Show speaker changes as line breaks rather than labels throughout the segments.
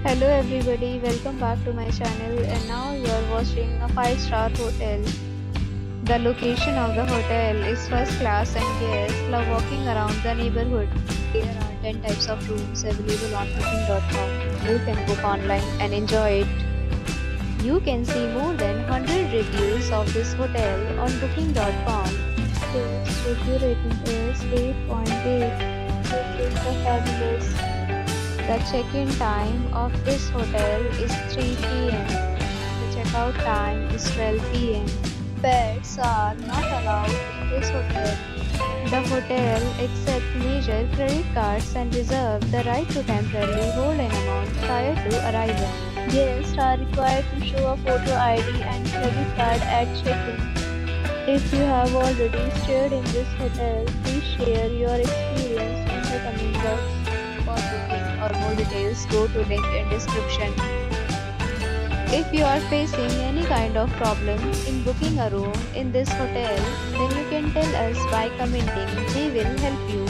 Hello everybody, welcome back to my channel and now you are watching a 5-star hotel. The location of the hotel is first class and guests love walking around the neighborhood. There are 10 types of rooms available on booking.com. You can book online and enjoy it. You can see more than 100 reviews of this hotel on booking.com. Its review rating is 8.8, which is the fabulous. The check-in time of this hotel is 3 p.m. The checkout time is 12 p.m. Pets are not allowed in this hotel. The hotel accepts major credit cards and reserves the right to temporarily hold an amount prior to arrival. Guests are required to show a photo ID and credit card at check-in. If you have already stayed in this hotel, please share your experience in the comment box. For booking or more details, go to link in description. If you are facing any kind of problem in booking a room in this hotel, then you can tell us by commenting. We will help you.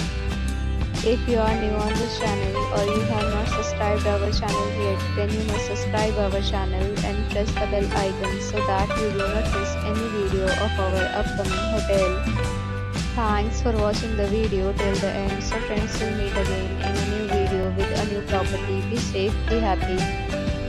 If you are new on this channel or you have not subscribed our channel yet, then you must subscribe our channel and press the bell icon so that you do not miss any video of our upcoming hotel. Thanks for watching the video till the end. So friends, will meet again in a new video with a new property. Be safe, be happy.